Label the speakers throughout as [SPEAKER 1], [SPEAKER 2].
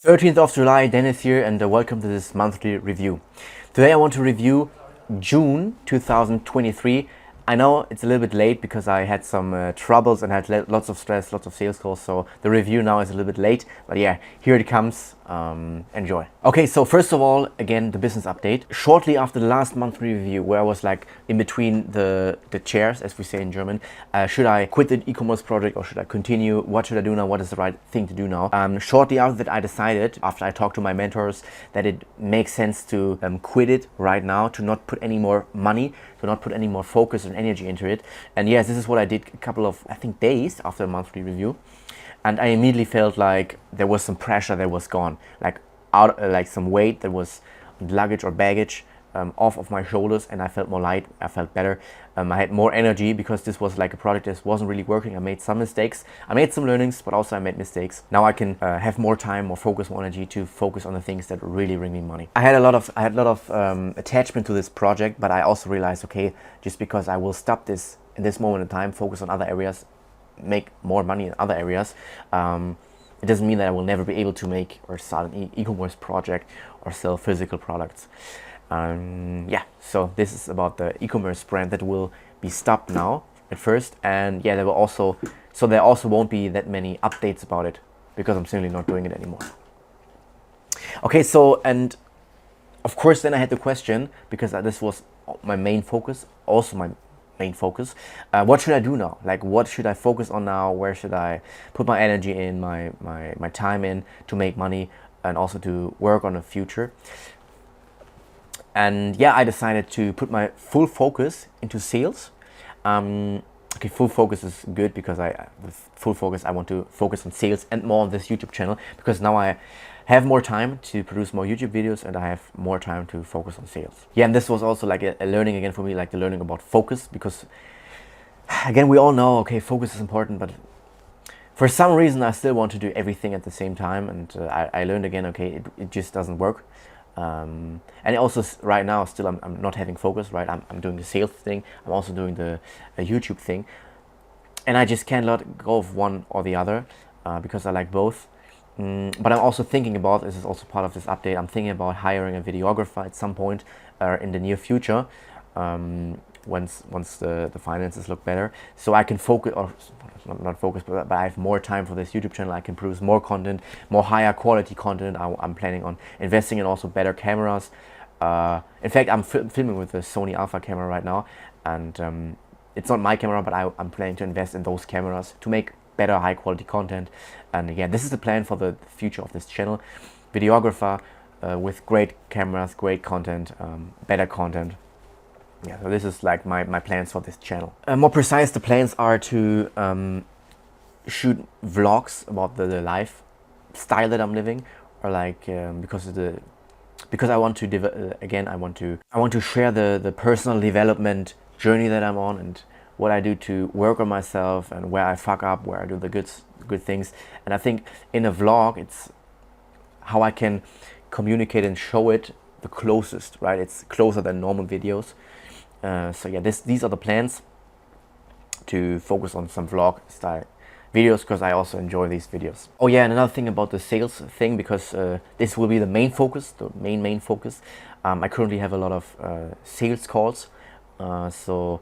[SPEAKER 1] 13th of July, Dennis here, and welcome to this monthly review. Today I want to review June 2023. I know it's a little bit late because I had some troubles and had lots of stress, lots of sales calls, so the review now is a little bit late, but yeah, here it comes. Enjoy. Okay, so first of all, again, the business update. Shortly after the last monthly review, where I was like in between the chairs, as we say in German, should I quit the e-commerce project or should I continue? What should I do now? What is the right thing to do now? Shortly after that, I decided, after I talked to my mentors, that it makes sense to quit it right now, to not put any more money, to not put any more focus and energy into it. And yes, this is what I did a couple of, I think, days after the monthly review. And I immediately felt like there was some pressure that was gone, like like some weight that was luggage or baggage off of my shoulders, and I felt more light. I felt better. I had more energy because this was like a project that wasn't really working. I made some mistakes. I made some learnings, but also I made mistakes. Now I can have more time, more focus, more energy to focus on the things that really bring me money. I had a lot of attachment to this project, but I also realized, okay, just because I will stop this in this moment in time, focus on other areas, make more money in other areas, it doesn't mean that I will never be able to make or start an e-commerce project or sell physical products. Yeah, so this is about the e-commerce brand that will be stopped now at first, and yeah, there also won't be that many updates about it because I'm simply not doing it anymore. Okay, so, and of course then I had the question, because this was my main focus, also my main focus, what should I do now? Like, what should I focus on now? Where should I put my energy in, my time in, to make money and also to work on the future? And yeah, I decided to put my full focus into sales. Okay, full focus is good because with full focus I want to focus on sales and more on this YouTube channel, because now I have more time to produce more YouTube videos and I have more time to focus on sales. Yeah, and this was also like a learning again for me, like the learning about focus, because again, we all know, okay, focus is important, but for some reason I still want to do everything at the same time, and I learned again, okay, it just doesn't work. And also right now still I'm not having focus, right? I'm doing the sales thing, I'm also doing the YouTube thing, and I just can't let go of one or the other because I like both. But I'm also thinking about, this is also part of this update, I'm thinking about hiring a videographer at some point in the near future, once the finances look better, so I can focus, or not focus, but I have more time for this YouTube channel. I can produce more content, more higher quality content. I'm planning on investing in also better cameras. In fact, I'm filming with the Sony Alpha camera right now, and it's not my camera, but I'm planning to invest in those cameras to make better high quality content. And again, this is the plan for the future of this channel: videographer with great cameras, great content, better content. Yeah, so this is like my plans for this channel. More precise, the plans are to shoot vlogs about the lifestyle that I'm living, or like because I want to again, I want to share the personal development journey that I'm on, and what I do to work on myself, and where I fuck up, where I do the good things. And I think in a vlog, it's how I can communicate and show it the closest, right? It's closer than normal videos. So yeah, these are the plans, to focus on some vlog style videos, because I also enjoy these videos. Oh yeah, and another thing about the sales thing, because this will be the main focus, the main focus. I currently have a lot of sales calls, so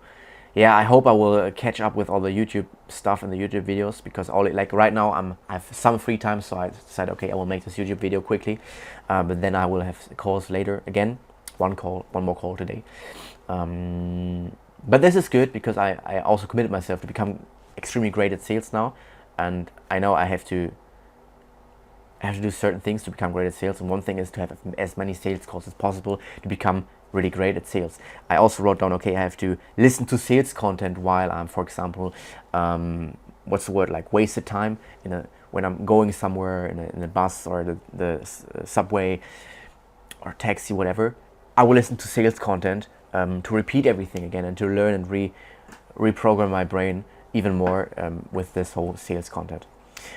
[SPEAKER 1] yeah, I hope I will catch up with all the YouTube stuff and the YouTube videos, because like right now I have some free time, so I decided, okay, I will make this YouTube video quickly, but then I will have calls later again. One more call today. But this is good because I also committed myself to become extremely great at sales now, and I know I have to do certain things to become great at sales, and one thing is to have as many sales calls as possible to become really great at sales. I also wrote down, okay, I have to listen to sales content while I'm, for example, what's the word, like wasted time when I'm going somewhere in a bus or the subway or taxi, whatever. I will listen to sales content to repeat everything again, and to learn and reprogram my brain even more with this whole sales content.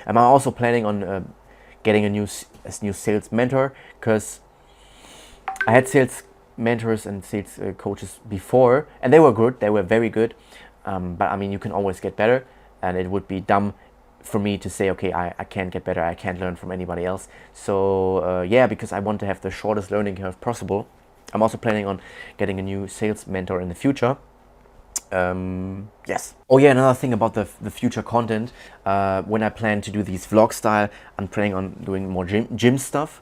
[SPEAKER 1] I'm also planning on getting a new sales mentor, because I had sales mentors and sales coaches before, and they were good, they were very good, but I mean, you can always get better, and it would be dumb for me to say, okay, I can't get better, I can't learn from anybody else. So yeah, because I want to have the shortest learning curve possible. I'm also planning on getting a new sales mentor in the future. Yes. Oh yeah, another thing about the future content, when I plan to do these vlog style, I'm planning on doing more gym stuff.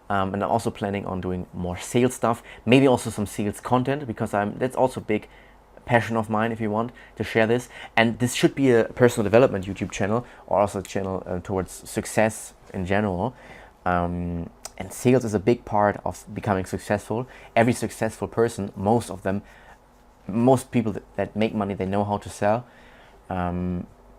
[SPEAKER 1] And I'm also planning on doing more sales stuff, maybe also some sales content, because that's also a big passion of mine, if you want to share this. And this should be a personal development YouTube channel, or also a channel towards success in general. And sales is a big part of becoming successful. Every successful person, most people that make money, they know how to sell.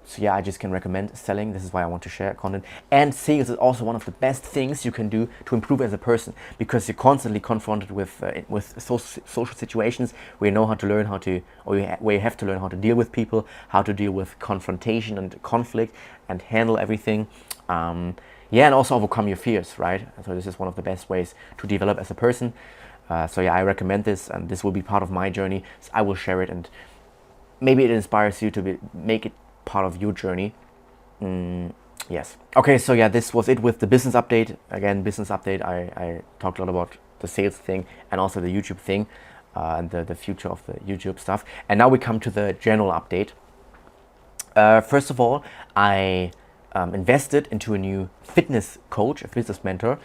[SPEAKER 1] So yeah, I just can recommend selling. This is why I want to share content. And sales is also one of the best things you can do to improve as a person, because you're constantly confronted with social situations where you know how to learn how to, or where you have to learn how to deal with people, how to deal with confrontation and conflict, and handle everything. Yeah, and also overcome your fears, right? So this is one of the best ways to develop as a person. So yeah, I recommend this, and this will be part of my journey. So I will share it, and maybe it inspires you to make it part of your journey. Yes. Okay, so yeah, this was it with the business update. Again, business update, I talked a lot about the sales thing and also the YouTube thing, and the future of the YouTube stuff. And now we come to the general update. First of all, I invested into a new fitness coach, a fitness mentor,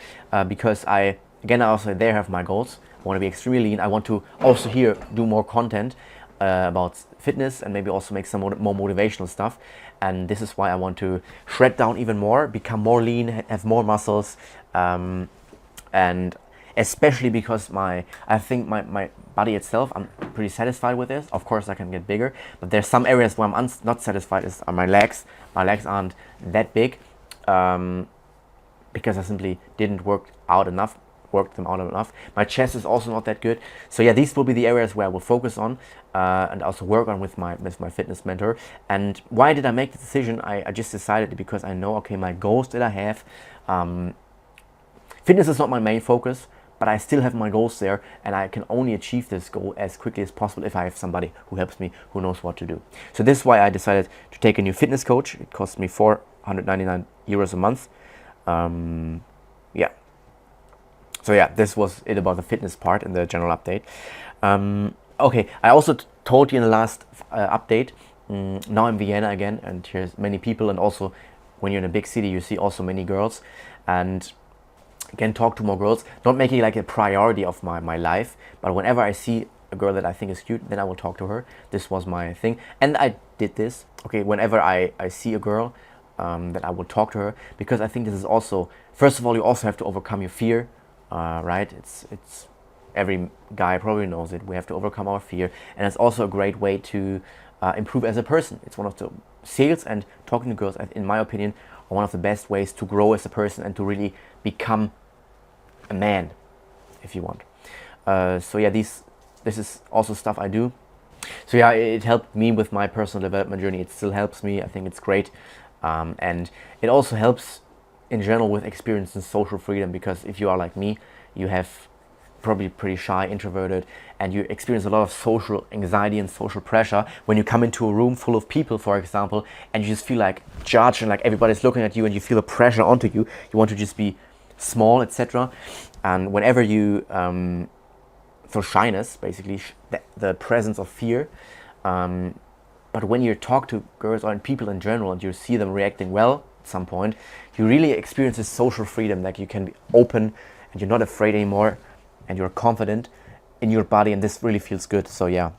[SPEAKER 1] because I also there have my goals. I want to be extremely lean. I want to also here do more content about fitness, and maybe also make some more motivational stuff. And this is why I want to shred down even more, become more lean, have more muscles, and especially because I think my body itself, I'm pretty satisfied with this. Of course I can get bigger, but there's some areas where I'm not satisfied, are my legs. My legs aren't that big, because I simply didn't work them out enough. My chest is also not that good. So yeah, these will be the areas where I will focus on, and also work on with my fitness mentor. And why did I make the decision? I just decided because I know, okay, my goals that I have, fitness is not my main focus, but I still have my goals there, and I can only achieve this goal as quickly as possible if I have somebody who helps me, who knows what to do. So this is why I decided to take a new fitness coach. It cost me 499 euros a month. Yeah. So yeah, this was it about the fitness part in the general update. Okay, I also told you in the last update, now in Vienna again, and here's many people, and also when you're in a big city, you see also many girls, and again, talk to more girls, not making it like a priority of my life, but whenever I see a girl that I think is cute, then I will talk to her. This was my thing, and I did this. Okay, whenever I see a girl, that I will talk to her, because I think this is also, first of all, you also have to overcome your fear. Right? It's every guy probably knows it. We have to overcome our fear, and it's also a great way to improve as a person. It's one of the sales and talking to girls, in my opinion, are one of the best ways to grow as a person and to really become a man, if you want. So yeah, this is also stuff I do. So yeah, it helped me with my personal development journey. It still helps me. I think it's great, and it also helps in general with experience in social freedom, because if you are like me, you have probably pretty shy, introverted, and you experience a lot of social anxiety and social pressure when you come into a room full of people, for example, and you just feel like judged, and like everybody's looking at you, and you feel the pressure onto you. You want to just be small, etc. And whenever you so shyness, basically the presence of fear, but when you talk to girls or people in general, and you see them reacting well at some point, you really experience this social freedom, like you can be open and you're not afraid anymore, and you're confident in your body, and this really feels good. So yeah,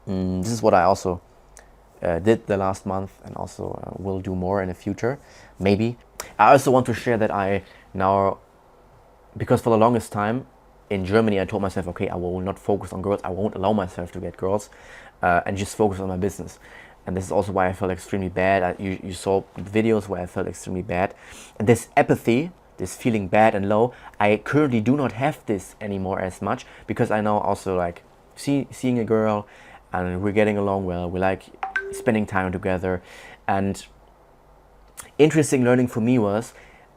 [SPEAKER 1] this is what I also did the last month, and also will do more in the future, maybe. I also want to share that I now, because for the longest time in Germany I told myself, okay, I will not focus on girls, I won't allow myself to get girls, and just focus on my business. And this is also why I felt extremely bad. You saw videos where I felt extremely bad. And this apathy, this feeling bad and low, I currently do not have this anymore as much, because I now also like seeing a girl, and we're getting along well. We like spending time together. And interesting learning for me was,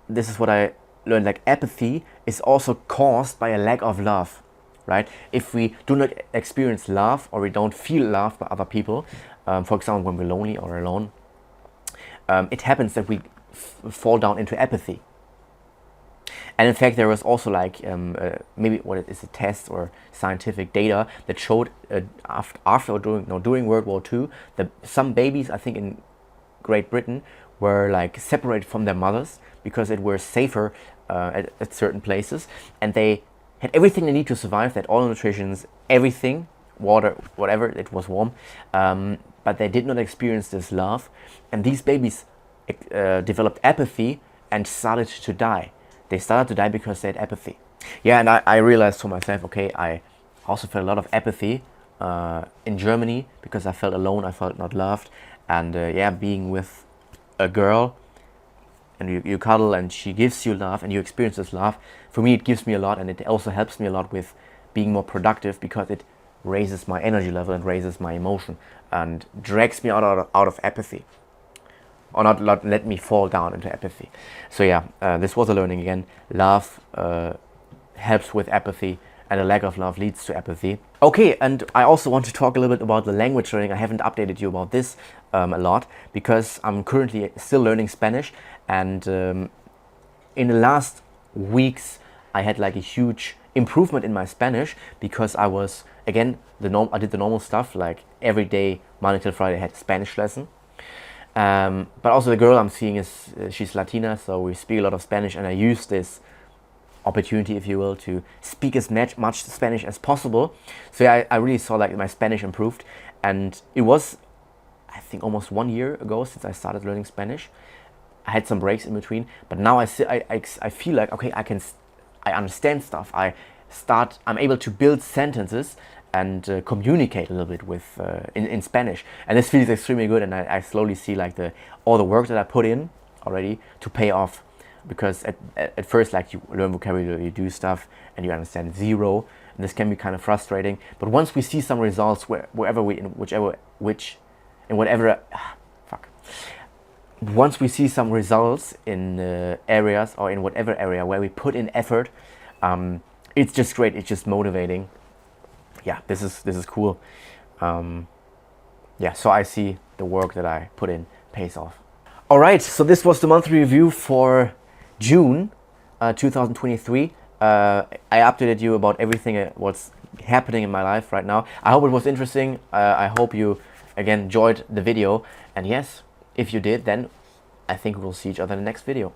[SPEAKER 1] this is what I learned, like apathy is also caused by a lack of love, right? If we do not experience love, or we don't feel love by other people, for example, when we're lonely or alone, it happens that we fall down into apathy. And in fact, there was also like maybe what it is, a test or scientific data that showed after or during World War II, that some babies, I think in Great Britain, were like separated from their mothers because it were safer at certain places, and they had everything they need to survive. They had all the nutritions, everything, water, whatever. It was warm, but they did not experience this love, and these babies developed apathy and started to die. They started to die because they had apathy. Yeah, and I realized for myself, okay, I also felt a lot of apathy in Germany because I felt alone, I felt not loved. And yeah, being with a girl and you cuddle and she gives you love and you experience this love, for me it gives me a lot, and it also helps me a lot with being more productive because it raises my energy level and raises my emotion and drags me out of apathy. Or not let me fall down into apathy. So yeah, this was a learning again. Love helps with apathy, and a lack of love leads to apathy. Okay, and I also want to talk a little bit about the language learning. I haven't updated you about this a lot because I'm currently still learning Spanish, and in the last weeks I had like a huge improvement in my Spanish because I was, again, I did the normal stuff, like every day, Monday till Friday I had a Spanish lesson. But also the girl I'm seeing is she's Latina, so we speak a lot of Spanish, and I use this opportunity, if you will, to speak as much Spanish as possible. So yeah, I really saw like my Spanish improved, and it was, I think, almost 1 year ago since I started learning Spanish. I had some breaks in between, but now I feel like, okay, I understand stuff. I'm able to build sentences and communicate a little bit with in Spanish, and this feels extremely good. And I slowly see like all the work that I put in already to pay off, because at first, like, you learn vocabulary, you do stuff, and you understand zero, and this can be kind of frustrating. But once we see some results, once we see some results in areas or in whatever area where we put in effort, it's just great. It's just motivating. Yeah, this is cool. Yeah, so I see the work that I put in pays off. All right, so this was the monthly review for June 2023. I updated you about everything what's happening in my life right now. I hope it was interesting. I hope you again enjoyed the video, and yes, if you did, then I think we'll see each other in the next video.